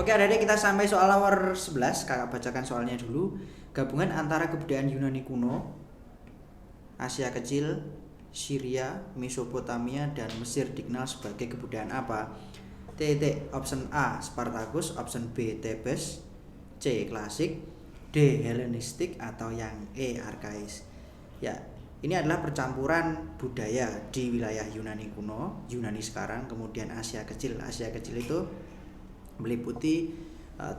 Oke, adik-adik, kita sampai soal nomor 11. Kakak bacakan soalnya dulu. Gabungan antara kebudayaan Yunani kuno, Asia Kecil, Syria, Mesopotamia, dan Mesir dikenal sebagai kebudayaan apa? Titik. Option A Spartacus, option B Thebes, C klasik, D Helenistik, atau yang E arkais. Ya, ini adalah percampuran budaya di wilayah Yunani kuno, Yunani sekarang, kemudian Asia Kecil. Asia Kecil itu meliputi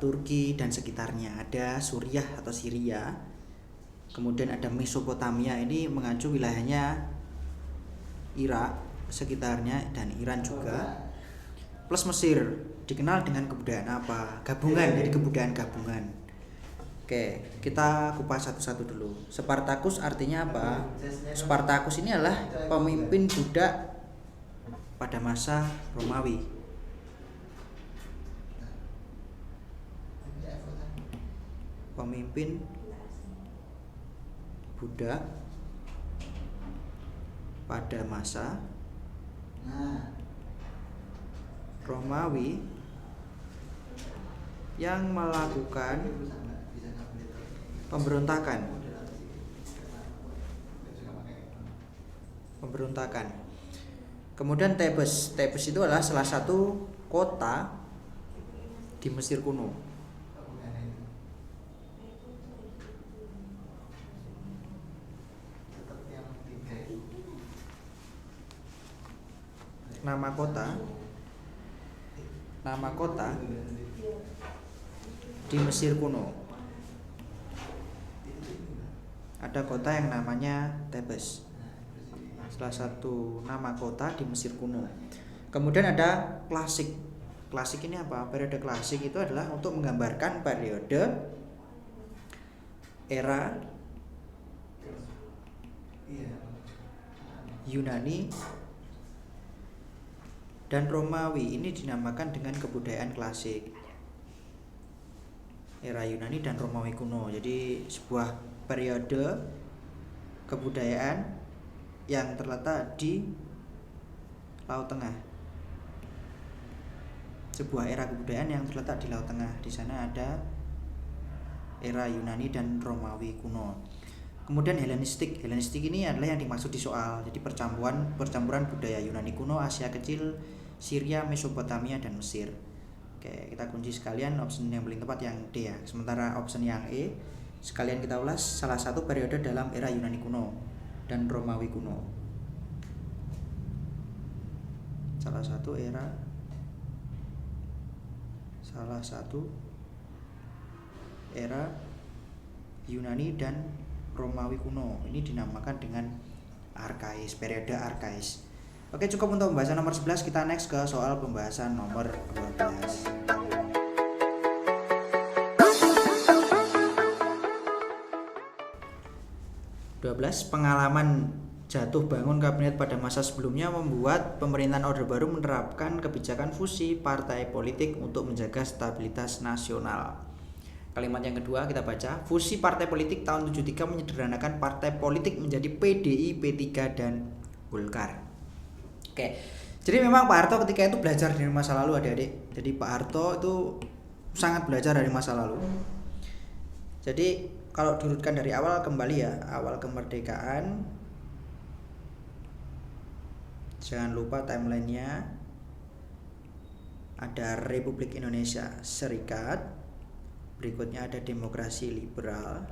Turki dan sekitarnya, ada Suriah atau Syria, kemudian ada Mesopotamia, ini mengacu wilayahnya Irak sekitarnya dan Iran juga, plus Mesir dikenal dengan kebudayaan apa? Gabungan, jadi kebudayaan gabungan. Oke, kita kupas satu-satu dulu. Spartacus artinya apa? Spartacus ini adalah pemimpin budak pada masa Romawi. Pemimpin budak pada masa Romawi yang melakukan pemberontakan. Kemudian Thebes itu adalah salah satu kota di Mesir kuno. Nama kota di Mesir kuno. Ada kota yang namanya Thebes, salah satu nama kota di Mesir kuno. Kemudian ada klasik. Klasik ini apa? Periode klasik itu adalah untuk menggambarkan periode era Yunani dan Romawi. Ini dinamakan dengan kebudayaan klasik. Era Yunani dan Romawi kuno. Jadi sebuah periode kebudayaan yang terletak di Laut Tengah. Sebuah era kebudayaan yang terletak di Laut Tengah. Di sana ada era Yunani dan Romawi kuno. Kemudian Helenistik. Helenistik ini adalah yang dimaksud di soal. Jadi percampuran budaya Yunani kuno, Asia Kecil, Syria, Mesopotamia, dan Mesir. Oke, kita kunci sekalian option yang paling tepat yang D ya. Sementara option yang E sekalian kita ulas, salah satu periode dalam era Yunani kuno dan Romawi kuno. Salah satu era Yunani dan Romawi kuno. Ini dinamakan dengan arkais, periode arkais. Oke, cukup untuk pembahasan nomor 11. Kita next ke soal pembahasan nomor 12. Pengalaman jatuh bangun kabinet pada masa sebelumnya membuat pemerintahan Orde Baru menerapkan kebijakan fusi partai politik untuk menjaga stabilitas nasional. Kalimat yang kedua kita baca, fusi partai politik tahun 73 menyederhanakan partai politik menjadi PDI, P3, dan Golkar. Oke, jadi memang Pak Harto ketika itu belajar dari masa lalu, adik-adik. Jadi Pak Harto itu sangat belajar dari masa lalu. Jadi kalau diurutkan dari awal kembali ya, awal kemerdekaan, jangan lupa timelinenya, ada Republik Indonesia Serikat, berikutnya ada demokrasi liberal,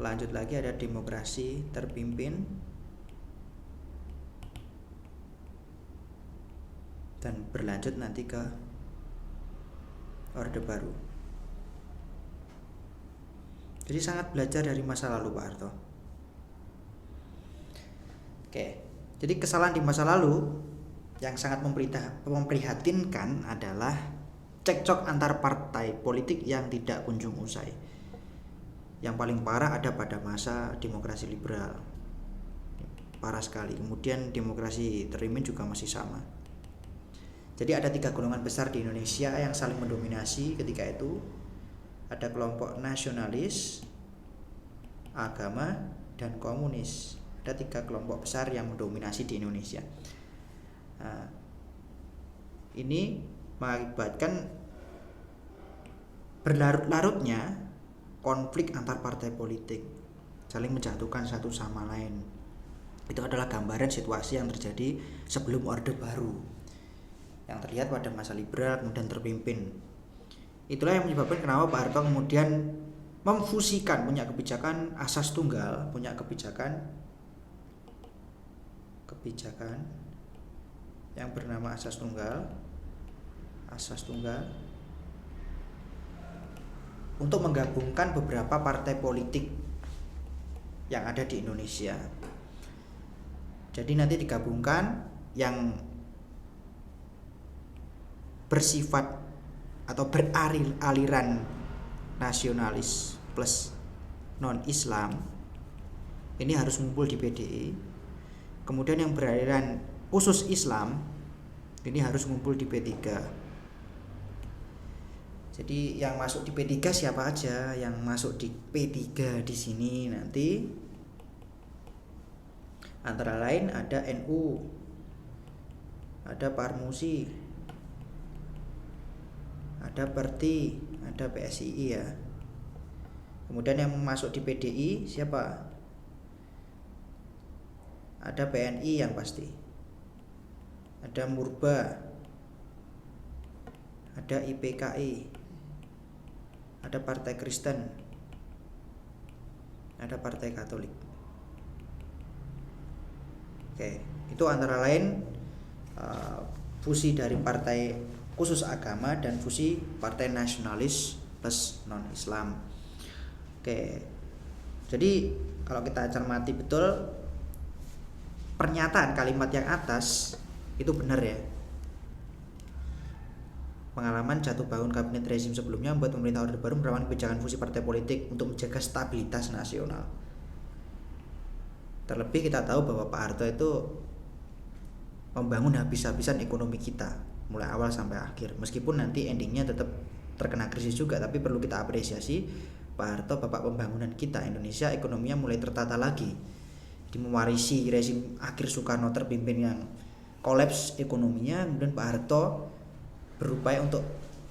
lanjut lagi ada demokrasi terpimpin, dan berlanjut nanti ke Orde Baru. Jadi sangat belajar dari masa lalu Pak Harto. Oke, jadi kesalahan di masa lalu yang sangat memprihatinkan adalah cekcok antar partai politik yang tidak kunjung usai. Yang paling parah ada pada masa demokrasi liberal, parah sekali. Kemudian demokrasi terpimpin juga masih sama. Jadi ada 3 golongan besar di Indonesia yang saling mendominasi ketika itu. Ada kelompok nasionalis, agama, dan komunis. Ada 3 kelompok besar yang mendominasi di Indonesia. Nah, ini mengakibatkan berlarut-larutnya konflik antar partai politik, saling menjatuhkan satu sama lain. Itu adalah gambaran situasi yang terjadi sebelum Orde Baru yang terlihat pada masa liberal kemudian terpimpin. Itulah yang menyebabkan kenapa Pak Harto kemudian memfusikan, punya kebijakan asas tunggal, punya kebijakan yang bernama asas tunggal untuk menggabungkan beberapa partai politik yang ada di Indonesia. Jadi nanti digabungkan yang bersifat atau beraliran nasionalis plus non-Islam ini harus ngumpul di PDI. Kemudian yang beraliran khusus Islam ini harus ngumpul di P3. Jadi yang masuk di P3 siapa aja? Yang masuk di P3 di sini nanti antara lain ada NU, ada Parmusi, ada Perti, ada PSII ya. Kemudian yang masuk di PDI siapa? Ada PNI yang pasti. Ada Murba, ada IPKI, ada Partai Kristen, ada Partai Katolik. Oke, itu antara lain fusi dari partai khusus agama dan fusi partai nasionalis plus non-Islam. Oke, jadi kalau kita cermati betul pernyataan kalimat yang atas itu benar ya. Pengalaman jatuh bangun kabinet rezim sebelumnya membuat pemerintah Orde Baru menerapkan kebijakan fusi partai politik untuk menjaga stabilitas nasional. Terlebih kita tahu bahwa Pak Harto itu membangun habis-habisan ekonomi kita mulai awal sampai akhir. Meskipun nanti endingnya tetap terkena krisis juga, tapi perlu kita apresiasi Pak Harto, bapak pembangunan kita. Indonesia ekonominya mulai tertata lagi. Di mewarisi rezim akhir Soekarno terpimpin yang kolaps ekonominya, kemudian Pak Harto berupaya untuk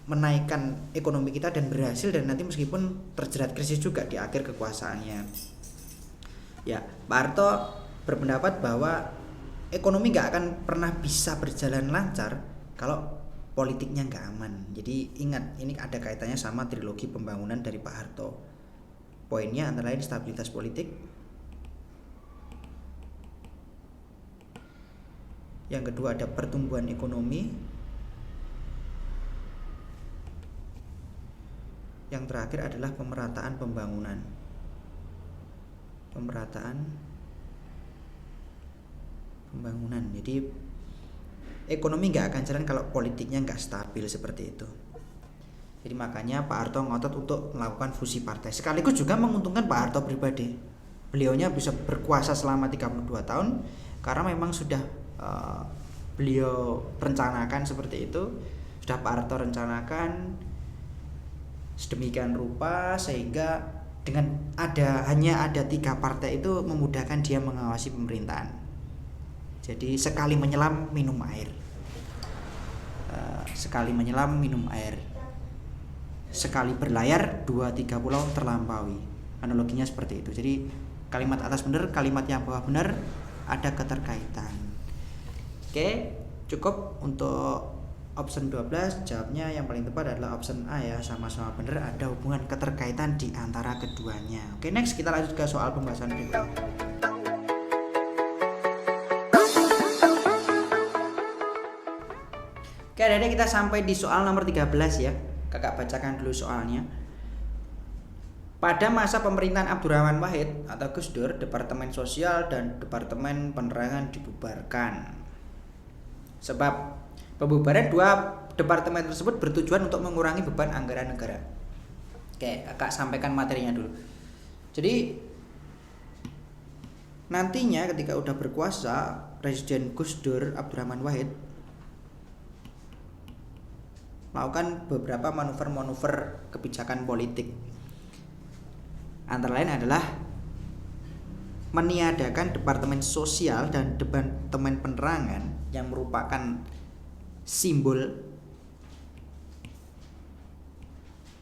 menaikkan ekonomi kita dan berhasil, dan nanti meskipun terjerat krisis juga di akhir kekuasaannya. Ya, Pak Harto berpendapat bahwa ekonomi nggak akan pernah bisa berjalan lancar kalau politiknya nggak aman. Jadi ingat, ini ada kaitannya sama trilogi pembangunan dari Pak Harto. Poinnya antara lain stabilitas politik, yang kedua ada pertumbuhan ekonomi, yang terakhir adalah pemerataan pembangunan. Jadi ekonomi nggak akan jalan kalau politiknya nggak stabil seperti itu. Jadi makanya Pak Harto ngotot untuk melakukan fusi partai, sekaligus juga menguntungkan Pak Harto pribadi. Beliaunya bisa berkuasa selama 32 tahun karena memang sudah beliau rencanakan seperti itu. Sudah Pak Harto rencanakan sedemikian rupa sehingga dengan hanya ada 3 partai itu memudahkan dia mengawasi pemerintahan. Jadi sekali menyelam minum air, sekali berlayar 2-3 pulau terlampaui. Analoginya seperti itu. Jadi kalimat atas benar, kalimat yang bawah benar, ada keterkaitan. Oke, cukup untuk option 12. Jawabnya yang paling tepat adalah option A ya, sama-sama benar, ada hubungan keterkaitan di antara keduanya. Oke, next kita lanjut ke soal pembahasan berikutnya. Oke, adik-adik, kita sampai di soal nomor 13 ya. Kakak bacakan dulu soalnya. Pada masa pemerintahan Abdurrahman Wahid atau Gus Dur, Departemen Sosial dan Departemen Penerangan dibubarkan. Sebab pembubaran 2 departemen tersebut bertujuan untuk mengurangi beban anggaran negara. Oke, kakak sampaikan materinya dulu. Jadi nantinya ketika udah berkuasa Presiden Gus Dur Abdurrahman Wahid melakukan beberapa manuver-manuver kebijakan politik. Antara lain adalah meniadakan Departemen Sosial dan Departemen Penerangan yang merupakan simbol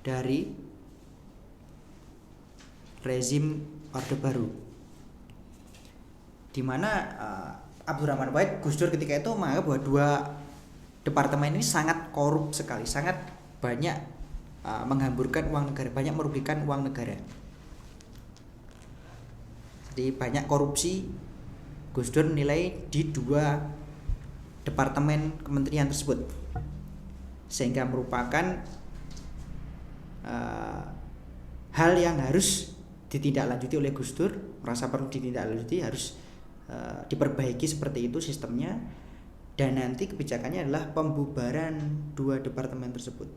dari rezim Orde Baru, di mana Abdurrahman Wahid, Gus Dur ketika itu menganggap bahwa dua departemen ini sangat korup sekali, sangat banyak menghamburkan uang negara, banyak merugikan uang negara. Jadi banyak korupsi. Gus Dur menilai di dua departemen kementerian tersebut, sehingga merupakan hal yang harus ditindaklanjuti oleh Gus Dur, merasa perlu ditindaklanjuti, harus diperbaiki seperti itu sistemnya, dan nanti kebijakannya adalah pembubaran dua departemen tersebut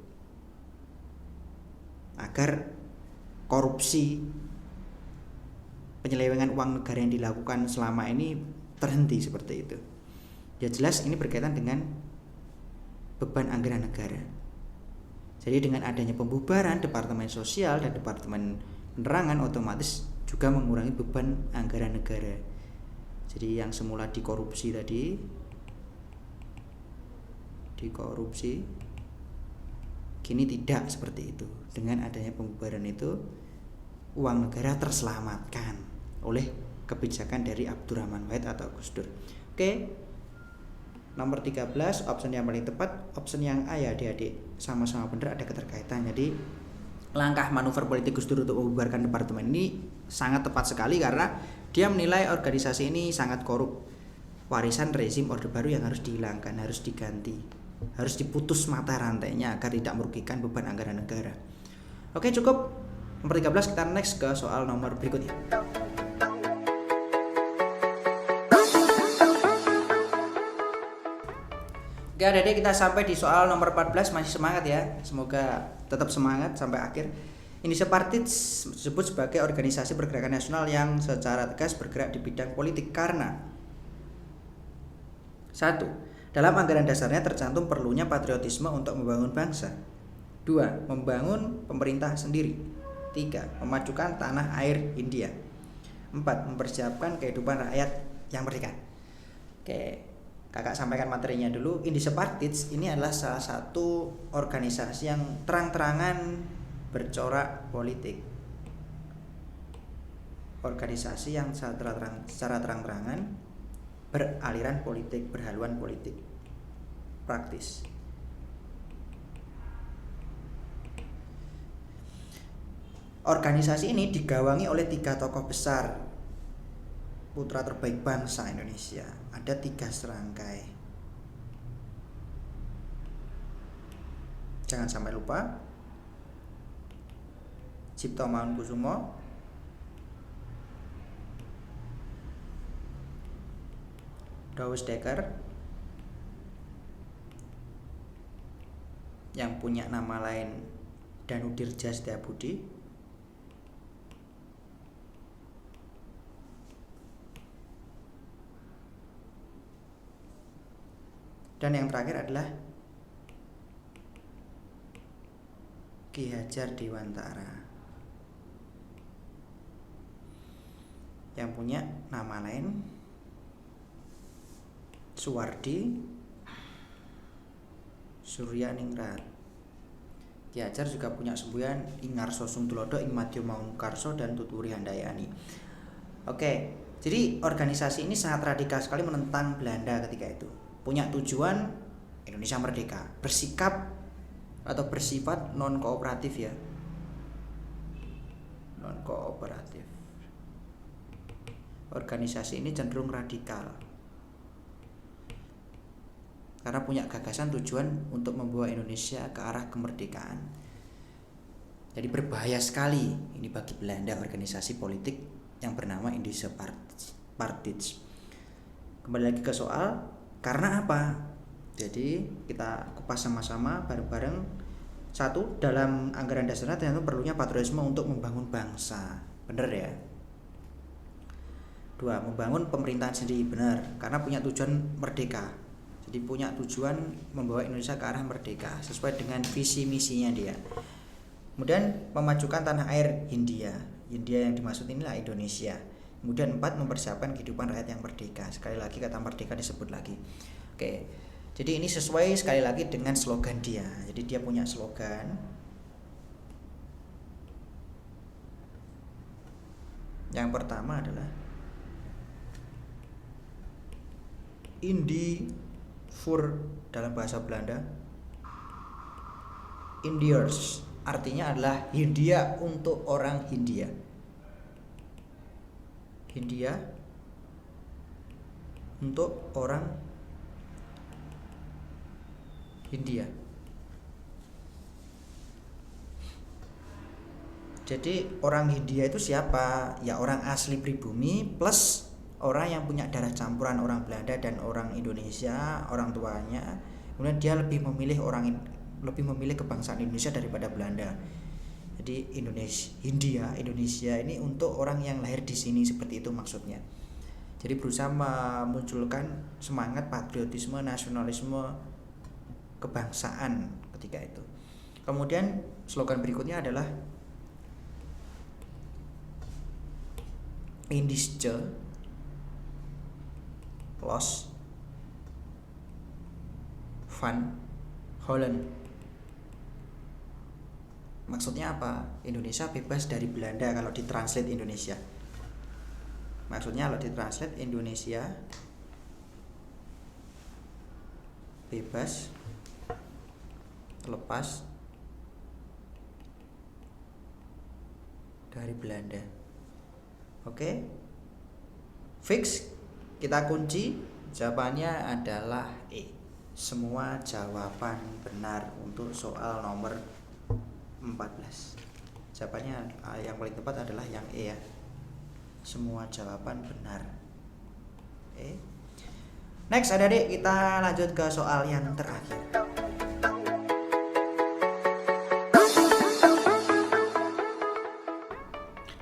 agar korupsi penyelewengan uang negara yang dilakukan selama ini terhenti seperti itu. Ya jelas ini berkaitan dengan beban anggaran negara. Jadi dengan adanya pembubaran departemen sosial dan departemen penerangan, otomatis juga mengurangi beban anggaran negara. Jadi yang semula dikorupsi tadi, kini tidak seperti itu. Dengan adanya pembubaran itu, uang negara terselamatkan oleh kebijakan dari Abdurrahman Wahid atau Gus Dur. Oke, nomor 13, option yang paling tepat, option yang A ya adik-adik, sama-sama benar, ada keterkaitan. Jadi langkah manuver politik Gus Dur untuk membubarkan departemen ini sangat tepat sekali, karena dia menilai organisasi ini sangat korup, warisan rezim Orde Baru yang harus dihilangkan, harus diganti, harus diputus mata rantainya agar tidak merugikan beban anggaran negara. Oke, cukup. Nomor 13, kita next ke soal nomor berikutnya. Oke adik-adik, kita sampai di soal nomor 14. Masih semangat ya, semoga tetap semangat sampai akhir. Indonesia Party disebut sebagai organisasi pergerakan nasional yang secara tegas bergerak di bidang politik karena 1. Dalam anggaran dasarnya tercantum perlunya patriotisme untuk membangun bangsa. 2. Membangun pemerintah sendiri. 3. Memajukan tanah air India. 4. Mempersiapkan kehidupan rakyat yang merdeka. Oke, kakak sampaikan materinya dulu. Indonesia Party ini adalah salah satu organisasi yang terang-terangan bercorak politik. Organisasi yang secara terang-terangan beraliran politik, berhaluan politik praktis. Organisasi ini digawangi oleh 3 tokoh besar, putra terbaik bangsa Indonesia. Ada 3 serangkai. Jangan sampai lupa. Cipto Mangunkusumo, Douwe Dekker, yang punya nama lain Danudirja Setiabudi, dan yang terakhir adalah Ki Hajar Dewantara, yang punya nama lain Suwardi Suryaningrat. Ki Hajar juga punya semboyan Ing Ngarso Sungtulodo, Ing Madya Mangunkarso, dan Tuturi Handayani. Oke, jadi organisasi ini sangat radikal sekali menentang Belanda ketika itu. Punya tujuan Indonesia merdeka, bersikap atau bersifat non kooperatif ya, non kooperatif. Organisasi ini cenderung radikal karena punya gagasan tujuan untuk membawa Indonesia ke arah kemerdekaan. Jadi berbahaya sekali ini bagi Belanda, organisasi politik yang bernama Indonesia Party. Kembali lagi ke soal, karena apa? Jadi kita kupas sama-sama bareng-bareng. 1. Dalam anggaran dasarnya ternyata perlunya patriotisme untuk membangun bangsa. Bener ya? 2. Membangun pemerintahan sendiri. Benar, karena punya tujuan merdeka. Jadi punya tujuan membawa Indonesia ke arah merdeka sesuai dengan visi misinya dia. Kemudian memajukan tanah air India. India yang dimaksud inilah Indonesia. Kemudian 4. Mempersiapkan kehidupan rakyat yang merdeka. Sekali lagi kata merdeka disebut lagi. Oke. Jadi ini sesuai sekali lagi dengan slogan dia. Jadi dia punya slogan Yang pertama adalah Indi voor dalam bahasa Belanda. Indiërs artinya adalah Hindia untuk orang Hindia. Hindia untuk orang Hindia. Jadi orang Hindia itu siapa? Ya orang asli pribumi plus orang yang punya darah campuran orang Belanda dan orang Indonesia, orang tuanya. Kemudian dia lebih memilih kebangsaan Indonesia daripada Belanda. Jadi Indonesia ini untuk orang yang lahir di sini, seperti itu maksudnya. Jadi berusaha memunculkan semangat patriotisme, nasionalisme, kebangsaan ketika itu. Kemudian slogan berikutnya adalah Indische Los van Holland. Maksudnya apa? Indonesia bebas dari Belanda kalau ditranslate Indonesia. Maksudnya kalau ditranslate Indonesia bebas lepas dari Belanda. Oke, fix, kita kunci, jawabannya adalah E. Semua jawaban benar untuk soal nomor 14. Jawabannya yang paling tepat adalah yang E ya. Semua jawaban benar. E. Next adik-adik, kita lanjut ke soal yang terakhir.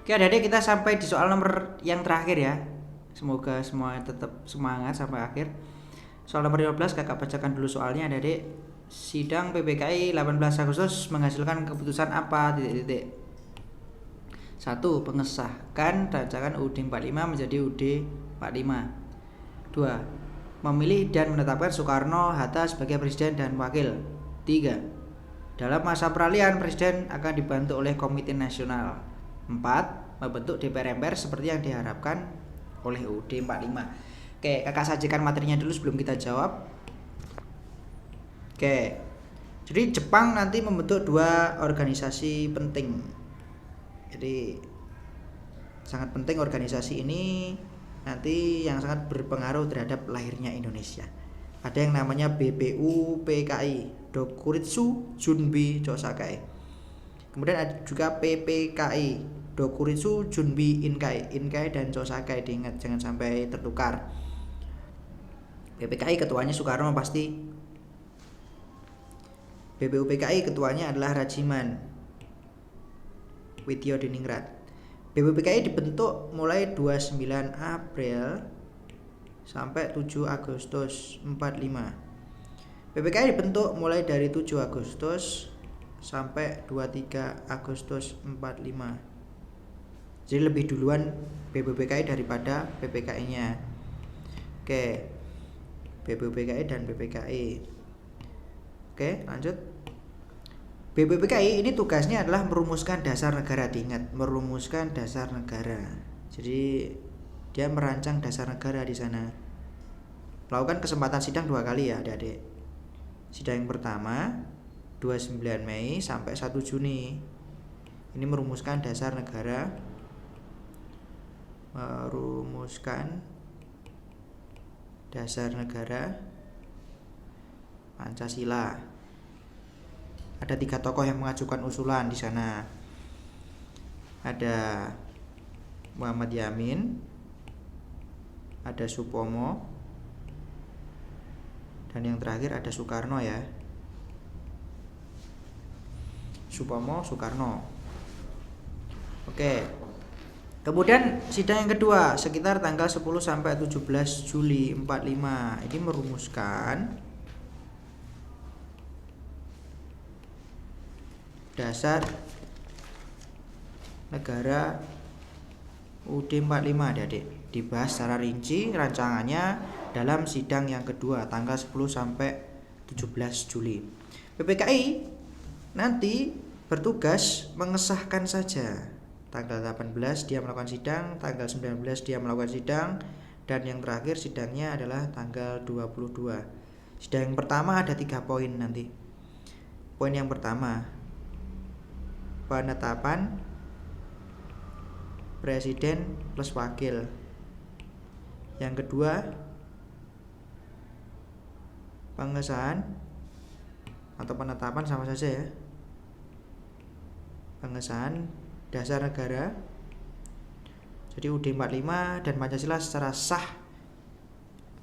Oke adik-adik, kita sampai di soal nomor yang terakhir ya. Semoga semua tetap semangat sampai akhir. Soal nomor 15 kakak bacakan dulu soalnya adik-adik. Sidang PPKI 18 Agustus menghasilkan keputusan apa? 1. Mengesahkan rancangan UUD 45 menjadi UUD 45. 2. Memilih dan menetapkan Soekarno-Hatta sebagai presiden dan wakil. 3. Dalam masa peralihan presiden akan dibantu oleh Komite Nasional. 4. Membentuk DPR MPR seperti yang diharapkan oleh UUD 45. Oke, kakak sajikan materinya dulu sebelum kita jawab. Oke, jadi Jepang nanti membentuk 2 organisasi penting. Jadi sangat penting organisasi ini nanti yang sangat berpengaruh terhadap lahirnya Indonesia. Ada yang namanya BPUPKI, Dokuritsu Junbi Chosakai. Kemudian ada juga PPKI, Dokuritsu Junbi Inkai. Inkai dan Chosakai, diingat jangan sampai tertukar. PPKI ketuanya Soekarno pasti. BPUPKI ketuanya adalah Rajiman Widyodiningrat. BPUPKI dibentuk mulai 29 April sampai 7 Agustus 45. PPKI dibentuk mulai dari 7 Agustus sampai 23 Agustus 45. Jadi lebih duluan BPUPKI daripada PPKI-nya. Oke. BPUPKI dan PPKI. Oke, lanjut. BPUPKI ini tugasnya adalah merumuskan dasar negara, diingat, merumuskan dasar negara. Jadi dia merancang dasar negara di sana. Melakukan kesempatan sidang 2 kali ya, Adik-adik. Sidang yang pertama 29 Mei sampai 1 Juni. Ini merumuskan dasar negara. Merumuskan dasar negara Pancasila. Ada 3 tokoh yang mengajukan usulan di sana. Ada Muhammad Yamin, ada Supomo, dan yang terakhir ada Soekarno ya. Supomo, Soekarno. Oke. Kemudian sidang yang kedua sekitar tanggal 10 sampai 17 Juli 45. Ini merumuskan dasar negara UUD 45, Adik. Dibahas secara rinci rancangannya dalam sidang yang kedua tanggal 10 sampai 17 Juli. PPKI nanti bertugas mengesahkan saja tanggal 18 dia melakukan sidang, tanggal 19 dia melakukan sidang, dan yang terakhir sidangnya adalah tanggal 22. Sidang yang pertama ada 3 poin nanti. Poin yang pertama, penetapan presiden plus wakil. Yang kedua, pengesahan atau penetapan sama saja ya, pengesahan dasar negara. Jadi UUD 45 dan Pancasila secara sah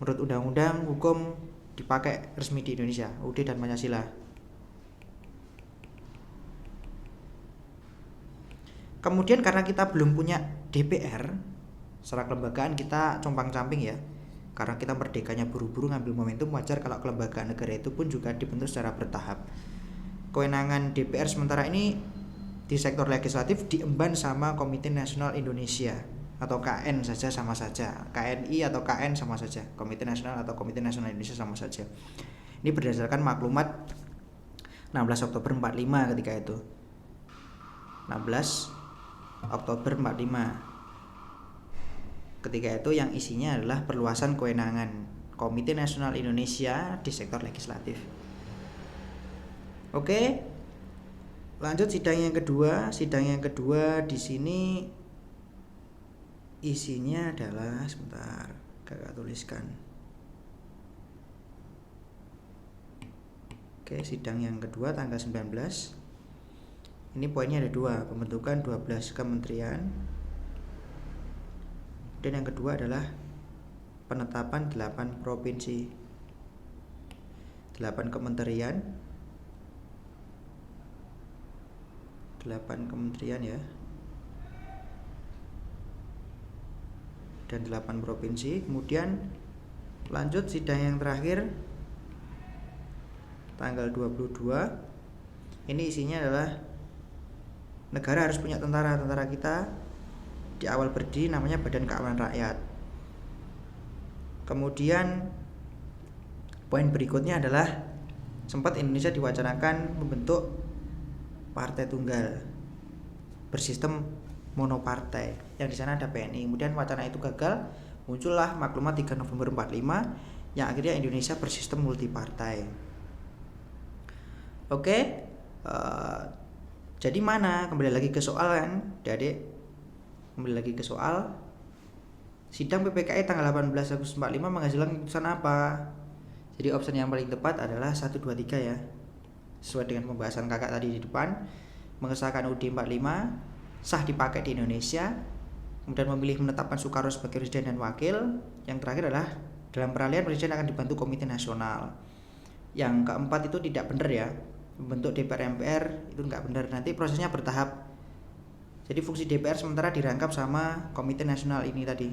menurut undang-undang hukum dipakai resmi di Indonesia, UUD dan Pancasila. Kemudian karena kita belum punya DPR, secara kelembagaan kita compang-camping ya. Karena kita merdekanya buru-buru ngambil momentum, wajar kalau kelembagaan negara itu pun juga dibentuk secara bertahap. Kewenangan DPR sementara ini di sektor legislatif diemban sama Komite Nasional Indonesia atau KN saja sama saja, KNI atau KN sama saja, Komite Nasional atau Komite Nasional Indonesia sama saja. Ini berdasarkan maklumat 16 Oktober 45 ketika itu. 16 Oktober 45. Ketika itu yang isinya adalah perluasan kewenangan Komite Nasional Indonesia di sektor legislatif. Oke. Lanjut sidang yang kedua. Sidang yang kedua di sini isinya adalah, sebentar, kakak tuliskan. Oke, sidang yang kedua tanggal 19. Ini poinnya ada 2, pembentukan 12 kementerian. Dan yang kedua adalah penetapan 8 provinsi, 8 kementerian, 8 kementerian ya, dan 8 provinsi. Kemudian lanjut sidang yang terakhir tanggal 22. Ini isinya adalah negara harus punya tentara. Tentara kita di awal berdiri namanya Badan Keamanan Rakyat. Kemudian poin berikutnya adalah sempat Indonesia diwacanakan membentuk partai tunggal bersistem monopartai, yang di sana ada PNI. Kemudian wacana itu gagal, muncullah maklumat 3 November 45 yang akhirnya Indonesia bersistem multipartai. Oke, jadi mana? Kembali lagi ke soal kan, Adik. Kembali lagi ke soal. Sidang PPKI tanggal 18 Agustus 45 menghasilkan keputusan apa? Jadi opsi yang paling tepat adalah 1, 2, 3 ya. Sesuai dengan pembahasan kakak tadi di depan, mengesahkan UUD 45, sah dipakai di Indonesia, kemudian memilih menetapkan Soekarno sebagai presiden dan wakil. Yang terakhir adalah dalam peralihan presiden akan dibantu Komite Nasional. Yang keempat itu tidak benar ya, membentuk DPR MPR itu nggak benar, nanti prosesnya bertahap. Jadi fungsi DPR sementara dirangkap sama Komite Nasional ini tadi.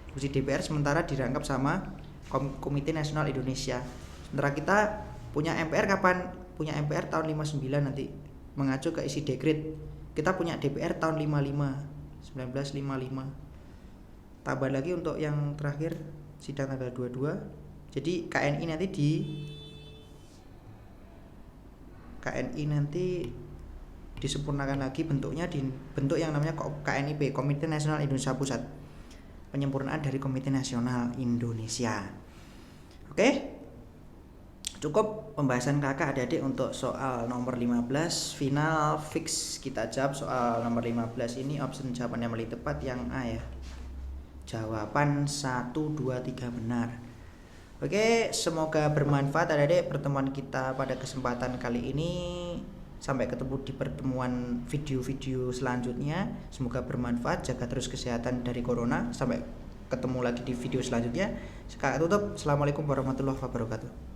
Fungsi DPR sementara dirangkap sama Komite Nasional Indonesia. Sementara kita punya MPR kapan? Punya MPR tahun 59 nanti, mengacu ke isi dekret. Kita punya DPR tahun 55, 1955. Tambah lagi untuk yang terakhir sidang tanggal 22. Jadi KNI nanti disempurnakan lagi bentuknya, di bentuk yang namanya KNIP, Komite Nasional Indonesia Pusat, penyempurnaan dari Komite Nasional Indonesia. Oke, cukup pembahasan kakak adik-adik untuk soal nomor 15. Final fix kita jawab soal nomor 15 ini. Option jawaban yang paling tepat yang A ya, jawaban 1, 2, 3 benar. Oke, semoga bermanfaat adik-adik pertemuan kita pada kesempatan kali ini. Sampai ketemu di pertemuan video-video selanjutnya. Semoga bermanfaat, jaga terus kesehatan dari corona. Sampai ketemu lagi di video selanjutnya. Sekarang tutup. Assalamualaikum warahmatullahi wabarakatuh.